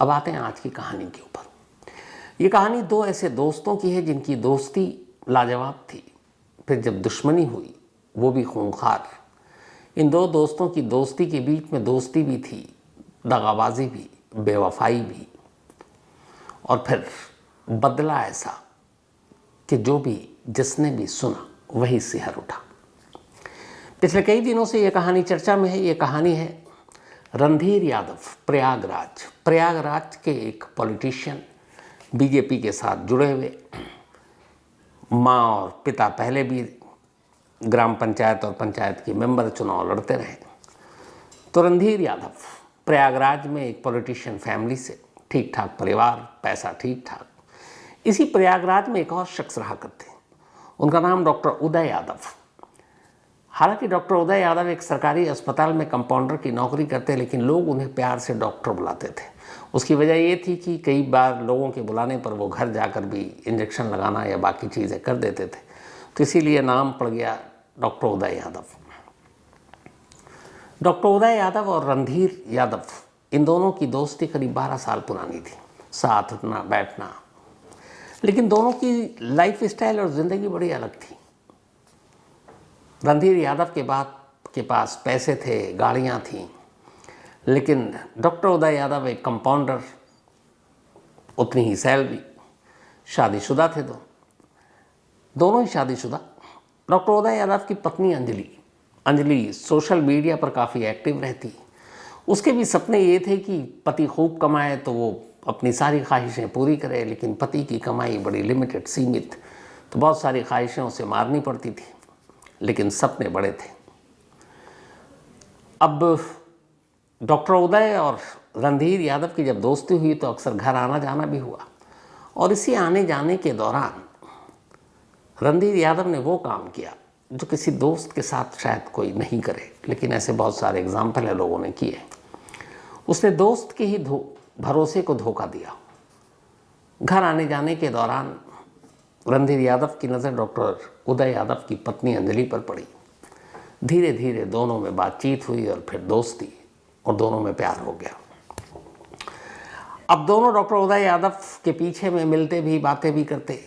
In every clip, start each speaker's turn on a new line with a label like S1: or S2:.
S1: अब आते हैं आज की कहानी के ऊपर। ये कहानी दो ऐसे दोस्तों की है जिनकी दोस्ती लाजवाब थी, फिर जब दुश्मनी हुई वो भी खूंखार। इन दो दोस्तों की दोस्ती के बीच में दोस्ती भी थी, दगाबाजी भी, बेवफाई भी, और फिर बदला ऐसा कि जो भी जिसने भी सुना वही सिहर उठा। पिछले कई दिनों से ये कहानी चर्चा में है। ये कहानी है रणधीर यादव, प्रयागराज के एक पॉलिटिशियन, बीजेपी के साथ जुड़े हुए। माँ और पिता पहले भी ग्राम पंचायत और पंचायत के मेंबर चुनाव लड़ते रहे। तो रणधीर यादव प्रयागराज में एक पॉलिटिशियन फैमिली से, ठीक ठाक परिवार, पैसा ठीक ठाक। इसी प्रयागराज में एक और शख्स रहा करते, उनका नाम डॉक्टर उदय यादव। हालांकि डॉक्टर उदय यादव एक सरकारी अस्पताल में कंपाउंडर की नौकरी करते, लेकिन लोग उन्हें प्यार से डॉक्टर बुलाते थे। उसकी वजह ये थी कि कई बार लोगों के बुलाने पर वो घर जाकर भी इंजेक्शन लगाना या बाकी चीज़ें कर देते थे, तो इसीलिए नाम पड़ गया डॉक्टर उदय यादव। डॉक्टर उदय यादव और रणधीर यादव, इन दोनों की दोस्ती करीब 12 साल पुरानी थी, साथ उठना बैठना। लेकिन दोनों की लाइफ स्टाइल और ज़िंदगी बड़ी अलग थी। रणधीर यादव के पास पैसे थे, गाड़ियाँ थीं, लेकिन डॉक्टर उदय यादव एक कंपाउंडर, उतनी ही सैलरी, शादीशुदा थे। दोनों ही शादीशुदा। डॉक्टर उदय यादव की पत्नी अंजलि सोशल मीडिया पर काफ़ी एक्टिव रहती। उसके भी सपने ये थे कि पति खूब कमाए तो वो अपनी सारी ख्वाहिशें पूरी करे, लेकिन पति की कमाई बड़ी लिमिटेड, सीमित, तो बहुत सारी ख्वाहिशें उसे मारनी पड़ती थी, लेकिन सपने बड़े थे। अब डॉक्टर उदय और रणधीर यादव की जब दोस्ती हुई तो अक्सर घर आना जाना भी हुआ, और इसी आने जाने के दौरान रणधीर यादव ने वो काम किया जो किसी दोस्त के साथ शायद कोई नहीं करे, लेकिन ऐसे बहुत सारे एग्जाम्पल है लोगों ने किए। उसने दोस्त के ही भरोसे को धोखा दिया। घर आने जाने के दौरान रणधीर यादव की नज़र डॉक्टर उदय यादव की पत्नी अंजलि पर पड़ी। धीरे धीरे दोनों में बातचीत हुई और फिर दोस्ती, और दोनों में प्यार हो गया। अब दोनों डॉक्टर उदय यादव के पीछे में मिलते भी, बातें भी करते।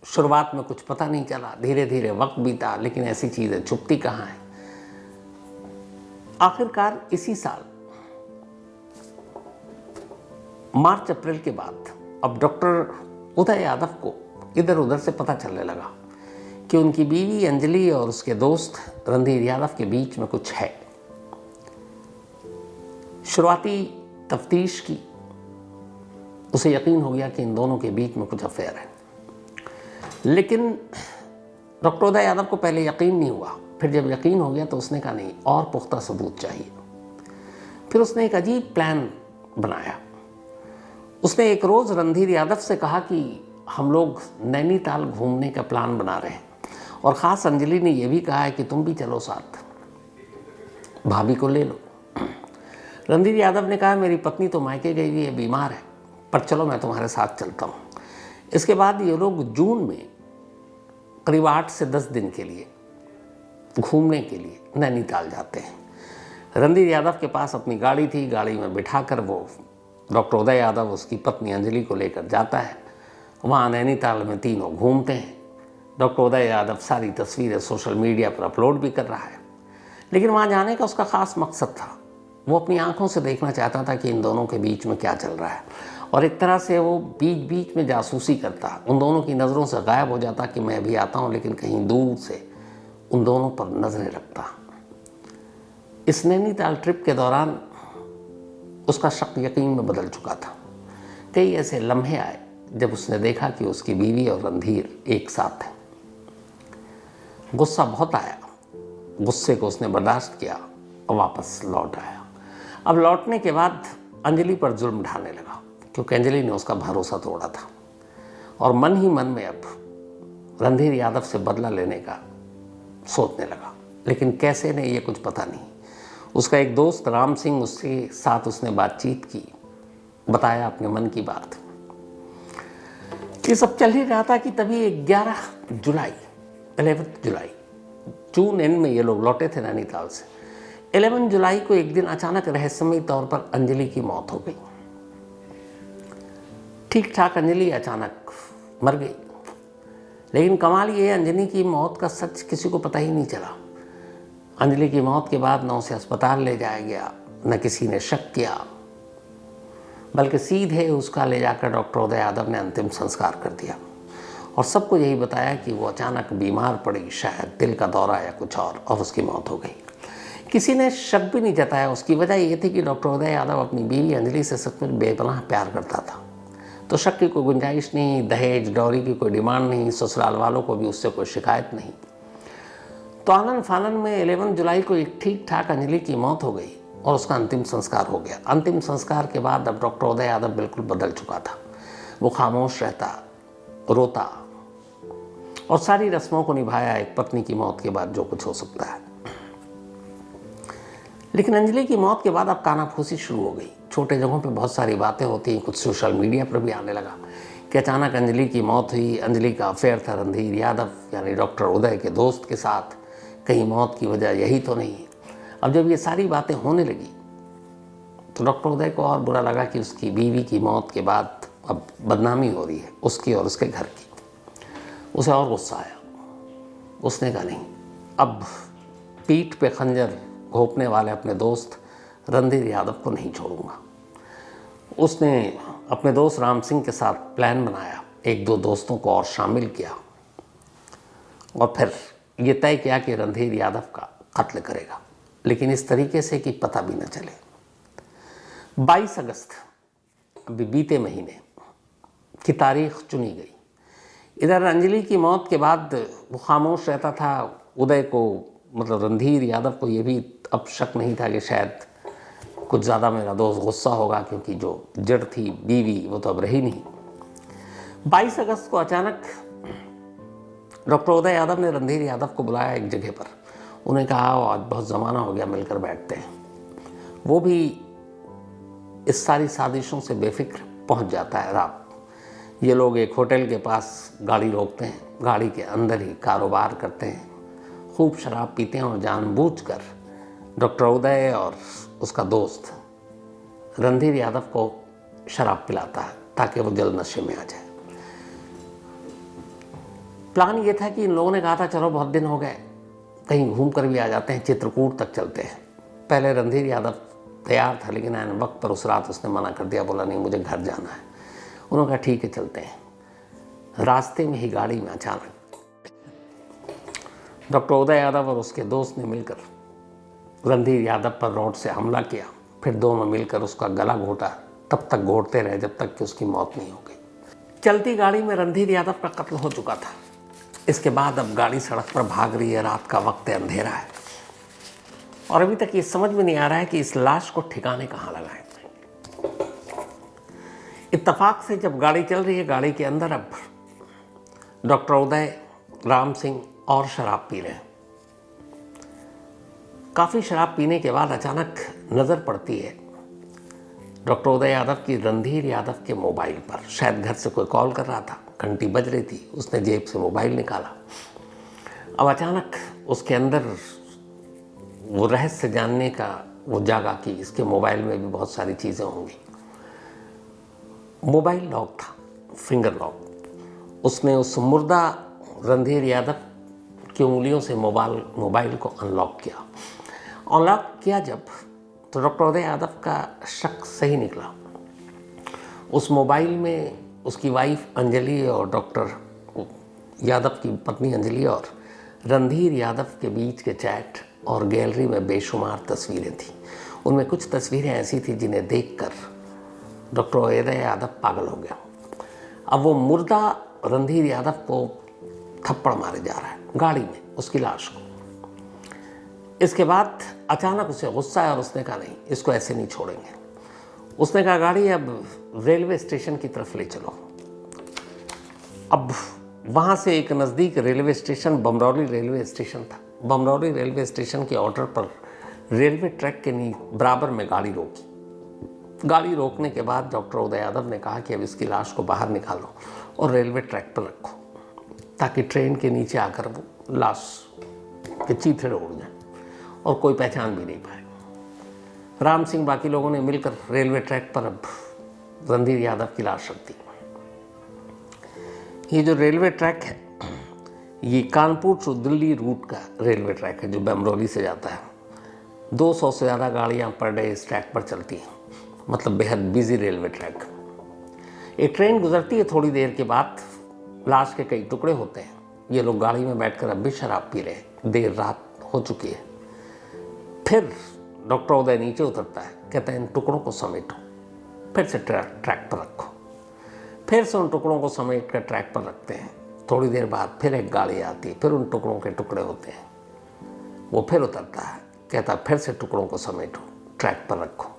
S1: शुरुआत में कुछ पता नहीं चला, धीरे धीरे वक्त बीता, लेकिन ऐसी चीज़ें छुपती कहाँ हैं। आखिरकार इसी साल मार्च अप्रैल के बाद अब डॉक्टर उदय यादव को इधर उधर से पता चलने लगा कि उनकी बीवी अंजलि और उसके दोस्त रणधीर यादव के बीच में कुछ है। शुरुआती तफ्तीश की, उसे यकीन हो गया कि इन दोनों के बीच में कुछ अफेयर है, लेकिन डॉक्टर उदय यादव को पहले यकीन नहीं हुआ। फिर जब यकीन हो गया तो उसने कहा नहीं, और पुख्ता सबूत चाहिए। फिर उसने एक अजीब प्लान बनाया। उसने एक रोज़ रणधीर यादव से कहा कि हम लोग नैनीताल घूमने का प्लान बना रहे हैं, और ख़ास अंजलि ने यह भी कहा है कि तुम भी चलो साथ, भाभी को ले लो। रणधीर यादव ने कहा मेरी पत्नी तो मायके गई हुई है, बीमार है, पर चलो मैं तुम्हारे साथ चलता हूँ। इसके बाद ये लोग जून में करीब 8 से 10 दिन के लिए घूमने के लिए नैनीताल जाते हैं। रणधीर यादव के पास अपनी गाड़ी थी, गाड़ी में बिठाकर वो डॉक्टर उदय यादव उसकी पत्नी अंजलि को लेकर जाता है। वहाँ नैनीताल में तीनों घूमते हैं। डॉक्टर उदय यादव सारी तस्वीरें सोशल मीडिया पर अपलोड भी कर रहा है, लेकिन वहाँ जाने का उसका ख़ास मकसद था। वो अपनी आंखों से देखना चाहता था कि इन दोनों के बीच में क्या चल रहा है, और एक तरह से वो बीच बीच में जासूसी करता, उन दोनों की नज़रों से गायब हो जाता कि मैं भी आता हूँ, लेकिन कहीं दूर से उन दोनों पर नज़रें रखता। इस नैनीताल ट्रिप के दौरान उसका शक यकीन में बदल चुका था। कई ऐसे लम्हे आए जब उसने देखा कि उसकी बीवी और रणधीर एक साथ हैं। गुस्सा बहुत आया, गुस्से को उसने बर्दाश्त किया और वापस लौट आया। अब लौटने के बाद अंजलि पर जुल्म ढाने लगा, क्योंकि अंजलि ने उसका भरोसा तोड़ा था, और मन ही मन में अब रणधीर यादव से बदला लेने का सोचने लगा। लेकिन कैसे नहीं, ये कुछ पता नहीं। उसका एक दोस्त राम सिंह, उसके साथ उसने बातचीत की, बताया अपने मन की बात। ये सब चल ही रहा था कि तभी 11 जुलाई, जून एंड में ये लोग लौटे थे नैनीताल से। 11 जुलाई को एक दिन अचानक रहस्यमयी तौर पर अंजलि की मौत हो गई। ठीक ठाक अंजलि अचानक मर गई। लेकिन कमाल ये है, अंजलि की मौत का सच किसी को पता ही नहीं चला। अंजलि की मौत के बाद न उसे अस्पताल ले जाया गया, न किसी ने शक किया, बल्कि सीधे उसका ले जाकर डॉक्टर उदय यादव ने अंतिम संस्कार कर दिया और सबको यही बताया कि वो अचानक बीमार पड़ी, शायद दिल का दौरा या कुछ और उसकी मौत हो गई। किसी ने शक भी नहीं जताया। उसकी वजह ये थी कि डॉक्टर उदय यादव अपनी बीवी अंजलि से सचमुच बेपनाह प्यार करता था, तो शक की कोई गुंजाइश नहीं, दहेज डौरी की कोई डिमांड नहीं, ससुराल वालों को भी उससे कोई शिकायत नहीं। तो आनन फानन में 11 जुलाई को एक ठीक ठाक अंजलि की मौत हो गई और उसका अंतिम संस्कार हो गया। अंतिम संस्कार के बाद अब डॉक्टर उदय यादव बिल्कुल बदल चुका था। वो खामोश रहता, रोता और सारी रस्मों को निभाया एक पत्नी की मौत के बाद जो कुछ हो सकता है। लेकिन अंजलि की मौत के बाद अब कानाफूसी शुरू हो गई। छोटे जगहों पे बहुत सारी बातें होती हैं, कुछ सोशल मीडिया पर भी आने लगा कि अचानक अंजलि की मौत हुई, अंजलि का अफेयर था रणधीर यादव यानी डॉक्टर उदय के दोस्त के साथ, कहीं मौत की वजह यही तो नहीं। अब जब ये सारी बातें होने लगी तो डॉक्टर उदय को और बुरा लगा कि उसकी बीवी की मौत के बाद अब बदनामी हो रही है उसकी और उसके घर की। उसे और गुस्सा आया। उसने कहा नहीं, अब पीठ पे खंजर घोंपने वाले अपने दोस्त रणधीर यादव को नहीं छोड़ूंगा। उसने अपने दोस्त राम सिंह के साथ प्लान बनाया, एक दो दोस्तों को और शामिल किया और फिर ये तय किया कि रणधीर यादव का कत्ल करेगा, लेकिन इस तरीके से कि पता भी न चले। 22 अगस्त अभी बीते महीने की तारीख चुनी गई। इधर अंजलि की मौत के बाद वो खामोश रहता था। उदय को मतलब रणधीर यादव को ये भी अब शक नहीं था कि शायद कुछ ज़्यादा मेरा दोस्त गुस्सा होगा, क्योंकि जो जड़ थी बीवी वो तो अब रही नहीं। 22 अगस्त को अचानक डॉक्टर उदय यादव ने रणधीर यादव को बुलाया एक जगह पर। उन्हें कहा आज बहुत ज़माना हो गया, मिलकर बैठते हैं। वो भी इस सारी साजिशों से बेफिक्र पहुंच जाता है। रात ये लोग एक होटल के पास गाड़ी रोकते हैं, गाड़ी के अंदर ही कारोबार करते हैं, खूब शराब पीते हैं और जानबूझकर डॉक्टर उदय और उसका दोस्त रणधीर यादव को शराब पिलाता है ताकि वो जल्द नशे में आ जाए। प्लान ये था कि इन लोगों ने कहा था चलो बहुत दिन हो गए, कहीं घूम कर भी आ जाते हैं, चित्रकूट तक चलते हैं। पहले रणधीर यादव तैयार था, लेकिन ऐन वक्त पर उस रात उसने मना कर दिया, बोला नहीं मुझे घर जाना है। उन्होंने कहा ठीक है चलते हैं। रास्ते में ही गाड़ी में अचानक डॉक्टर उदय यादव और उसके दोस्त ने मिलकर रणधीर यादव पर रोड से हमला किया। फिर दोनों मिलकर उसका गला घोटा, तब तक घोटते रहे जब तक कि उसकी मौत नहीं हो गई। चलती गाड़ी में रणधीर यादव का कत्ल हो चुका था। इसके बाद अब गाड़ी सड़क पर भाग रही है, रात का वक्त है, अंधेरा है और अभी तक ये समझ में नहीं आ रहा है कि इस लाश को ठिकाने कहाँ लगाएं। इत्तेफाक से जब गाड़ी चल रही है, गाड़ी के अंदर अब डॉक्टर उदय, राम सिंह और शराब पी रहे हैं। काफ़ी शराब पीने के बाद अचानक नज़र पड़ती है डॉक्टर उदय यादव की रणधीर यादव के मोबाइल पर। शायद घर से कोई कॉल कर रहा था, घंटी बज रही थी, उसने जेब से मोबाइल निकाला। अब अचानक उसके अंदर वो रहस्य जानने का वो जागा कि इसके मोबाइल में भी बहुत सारी चीज़ें होंगी। मोबाइल लॉक था, फिंगर लॉक। उसने उस मुर्दा रणधीर यादव की उंगलियों से मोबाइल को अनलॉक किया। अनलॉक किया जब, तो डॉक्टर उदय यादव का शक सही निकला। उस मोबाइल में उसकी वाइफ अंजलि और डॉक्टर यादव की पत्नी अंजलि और रणधीर यादव के बीच के चैट और गैलरी में बेशुमार तस्वीरें थीं। उनमें कुछ तस्वीरें ऐसी थी जिन्हें देखकर डॉक्टर उदय यादव पागल हो गया। अब वो मुर्दा रणधीर यादव को थप्पड़ मारे जा रहा है गाड़ी में, उसकी लाश को। इसके बाद अचानक उसे गुस्सा आया और उसने कहा नहीं, इसको ऐसे नहीं छोड़ेंगे। उसने कहा गाड़ी अब रेलवे स्टेशन की तरफ ले चलो। अब वहाँ से एक नज़दीक railway station Bamrauli railway station था। बमरौली रेलवे स्टेशन के ऑर्डर पर रेलवे ट्रैक के बराबर में गाड़ी रोकी। गाड़ी रोकने के बाद डॉक्टर उदय यादव ने कहा कि अब इसकी लाश को बाहर निकालो और रेलवे ट्रैक पर रखो, ताकि ट्रेन के नीचे आकर वो लाश के चीथड़े उड़ जाए और कोई पहचान भी नहीं पाए। राम सिंह बाकी लोगों ने मिलकर रेलवे ट्रैक पर अब रणधीर यादव की लाश रख दी। ये जो रेलवे ट्रैक है, ये कानपुर टू दिल्ली रूट का रेलवे ट्रैक है जो बमरौली से जाता है। 200 से ज़्यादा गाड़ियाँ पर डे इस ट्रैक पर चलती हैं, मतलब बेहद बिजी रेलवे ट्रैक। एक ट्रेन गुजरती है, थोड़ी देर के बाद लाश के कई टुकड़े होते हैं। ये लोग गाड़ी में बैठकर अब भी शराब पी रहे हैं, देर रात हो चुकी है। फिर डॉक्टर उदय नीचे उतरता है, कहता है इन टुकड़ों को समेटो, फिर से ट्रैक पर रखो। फिर से उन टुकड़ों को समेट कर ट्रैक पर रखते हैं। थोड़ी देर बाद फिर एक गाड़ी आती है, फिर उन टुकड़ों के टुकड़े होते हैं। वो फिर उतरता है, कहता फिर से टुकड़ों को समेटो, ट्रैक पर रखो।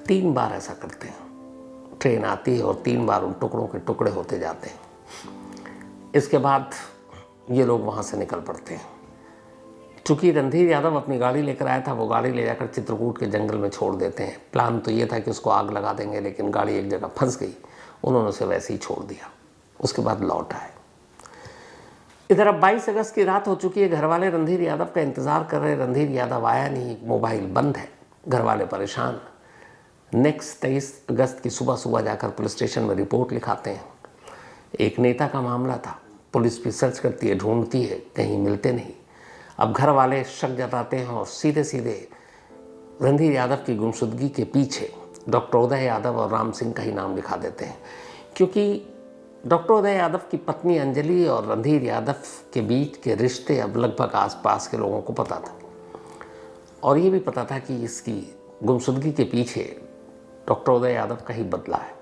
S1: 3 बार ऐसा करते हैं। ट्रेन आती है और 3 बार उन टुकड़ों के टुकड़े होते जाते हैं। इसके बाद ये लोग वहाँ से निकल पड़ते हैं। चूँकि रणधीर यादव अपनी गाड़ी लेकर आया था, वो गाड़ी ले जाकर चित्रकूट के जंगल में छोड़ देते हैं। प्लान तो ये था कि उसको आग लगा देंगे, लेकिन गाड़ी एक जगह फंस गई, उन्होंने उसे वैसे ही छोड़ दिया। उसके बाद लौट आए। इधर अब 22 अगस्त की रात हो चुकी है। घर वाले रणधीर यादव का इंतज़ार कर रहे। रणधीर यादव आया नहीं, मोबाइल बंद है, घर वाले परेशान। नेक्स्ट 23 अगस्त की सुबह सुबह जाकर पुलिस स्टेशन में रिपोर्ट लिखाते हैं। एक नेता का मामला था, पुलिस भी सर्च करती है, ढूंढती है, कहीं मिलते नहीं। अब घर वाले शक जताते हैं और सीधे सीधे रणधीर यादव की गुमशुदगी के पीछे डॉक्टर उदय यादव और राम सिंह का ही नाम लिखा देते हैं, क्योंकि डॉक्टर उदय यादव की पत्नी अंजलि और रणधीर यादव के बीच के रिश्ते अब लगभग आसपास के लोगों को पता था। और ये भी पता था कि इसकी गुमशुदगी के पीछे डॉक्टर उदय यादव का ही बदला है।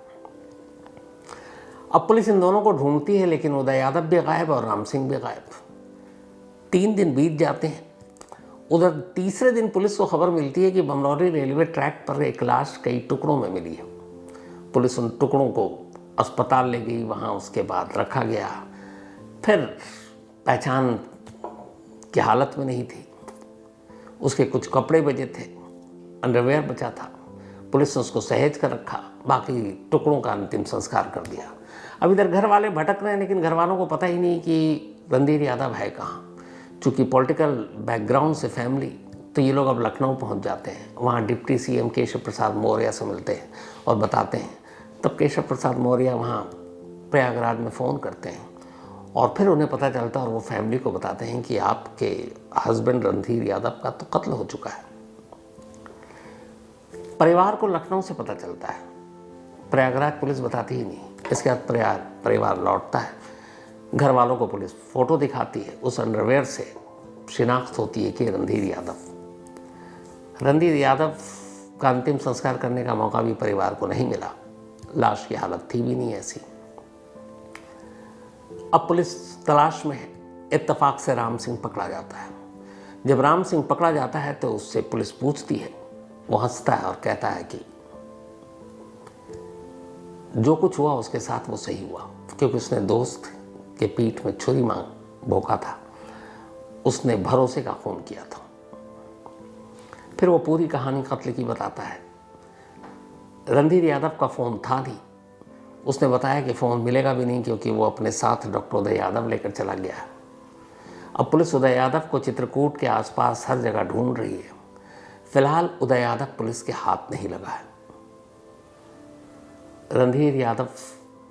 S1: अब पुलिस इन दोनों को ढूंढती है, लेकिन उदय यादव भी गायब और राम सिंह भी गायब। 3 दिन बीत जाते हैं। उधर तीसरे दिन पुलिस को खबर मिलती है कि बमरौली रेलवे ट्रैक पर एक लाश कई टुकड़ों में मिली है। पुलिस उन टुकड़ों को अस्पताल ले गई, वहाँ उसके बाद रखा गया। फिर पहचान की हालत में नहीं थी, उसके कुछ कपड़े बचे थे, अंडरवेयर बचा था। पुलिस ने उसको सहेज कर रखा, बाकी टुकड़ों का अंतिम संस्कार कर दिया। अब इधर घर वाले भटक रहे हैं, लेकिन घर वालों को पता ही नहीं कि रणधीर यादव है कहाँ। चूँकि पॉलिटिकल बैकग्राउंड से फैमिली, तो ये लोग अब लखनऊ पहुँच जाते हैं। वहाँ डिप्टी सीएम केशव प्रसाद मौर्य से मिलते हैं और बताते हैं। तब केशव प्रसाद मौर्य वहाँ प्रयागराज में फ़ोन करते हैं और फिर उन्हें पता चलता है और वो फैमिली को बताते हैं कि आपके हस्बैंड रणधीर यादव का तो कत्ल हो चुका है। परिवार को लखनऊ से पता चलता है, प्रयागराज पुलिस बताती ही नहीं। इसके बाद परिवार लौटता है। घर वालों को पुलिस फ़ोटो दिखाती है, उस अंडरवेयर से शिनाख्त होती है कि रणधीर यादव का अंतिम संस्कार करने का मौका भी परिवार को नहीं मिला। लाश की हालत थी भी नहीं ऐसी। अब पुलिस तलाश में है। इत्तेफाक से राम सिंह पकड़ा जाता है। जब राम सिंह पकड़ा जाता है तो उससे पुलिस पूछती है। वो हंसता है और कहता है कि जो कुछ हुआ उसके साथ वो सही हुआ, क्योंकि उसने दोस्त के पीठ में छुरी भोंका था, उसने भरोसे का खून किया था। फिर वो पूरी कहानी कत्ल की बताता है। रणधीर यादव का फ़ोन था नहीं, उसने बताया कि फ़ोन मिलेगा भी नहीं, क्योंकि वो अपने साथ डॉक्टर उदय यादव लेकर चला गया। अब पुलिस उदय यादव को चित्रकूट के आसपास हर जगह ढूंढ रही है। फिलहाल उदय यादव पुलिस के हाथ नहीं लगा है। रणधीर यादव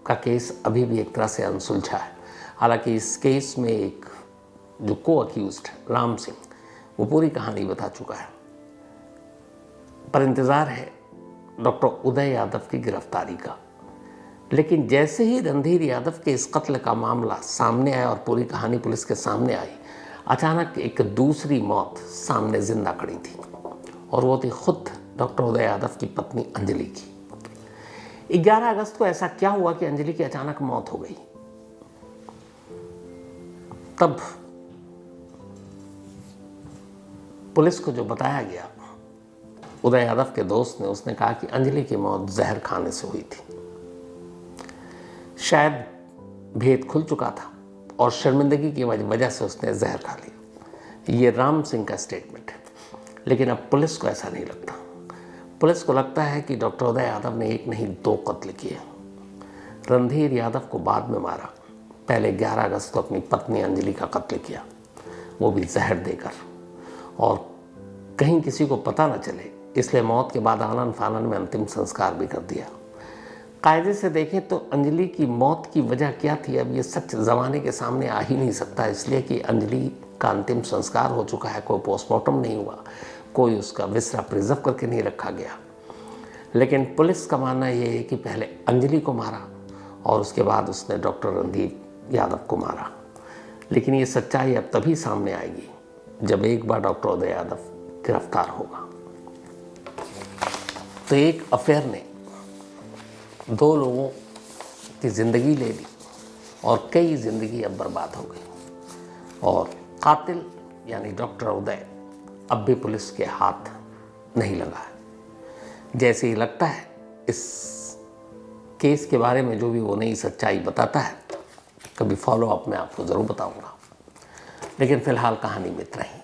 S1: का केस अभी भी एक तरह से अनसुलझा है। हालांकि इस केस में एक जो को अक्यूज्ड राम सिंह, वो पूरी कहानी बता चुका है। पर इंतज़ार है डॉक्टर उदय यादव की गिरफ्तारी का। लेकिन जैसे ही रणधीर यादव के इस कत्ल का मामला सामने आया और पूरी कहानी पुलिस के सामने आई, अचानक एक दूसरी मौत सामने जिंदा खड़ी थी, और वो थी खुद डॉक्टर उदय यादव की पत्नी अंजलि की। 11 अगस्त को ऐसा क्या हुआ कि अंजलि की अचानक मौत हो गई? तब पुलिस को जो बताया गया उदय यादव के दोस्त ने, उसने कहा कि अंजलि की मौत जहर खाने से हुई थी। शायद भेद खुल चुका था और शर्मिंदगी की वजह से उसने जहर खा लिया। ये राम सिंह का स्टेटमेंट है। लेकिन अब पुलिस को ऐसा नहीं लगता। पुलिस को लगता है कि डॉक्टर उदय यादव ने एक नहीं 2 कत्ल किए। रणधीर यादव को बाद में मारा, पहले 11 अगस्त को अपनी पत्नी अंजलि का कत्ल किया, वो भी जहर देकर, और कहीं किसी को पता न चले, इसलिए मौत के बाद आनन फानन में अंतिम संस्कार भी कर दिया। कायदे से देखें तो अंजलि की मौत की वजह क्या थी, अब ये सच ज़माने के सामने आ ही नहीं सकता, इसलिए कि अंजलि का अंतिम संस्कार हो चुका है, कोई पोस्टमार्टम नहीं हुआ, कोई उसका विसरा प्रिजर्व करके नहीं रखा गया। लेकिन पुलिस का मानना ये है कि पहले अंजलि को मारा और उसके बाद उसने डॉक्टर रणदीप यादव को मारा। लेकिन ये सच्चाई अब तभी सामने आएगी जब एक बार डॉक्टर उदय यादव गिरफ्तार होगा। तो एक अफेयर ने 2 लोगों की ज़िंदगी ले ली और कई ज़िंदगी अब बर्बाद हो गई, और कातिल यानी डॉक्टर उदय अब भी पुलिस के हाथ नहीं लगा है। जैसे ही लगता है इस केस के बारे में जो भी वो नई सच्चाई बताता है, कभी फॉलो अप में आपको ज़रूर बताऊंगा। लेकिन फ़िलहाल कहानी में इतना ही।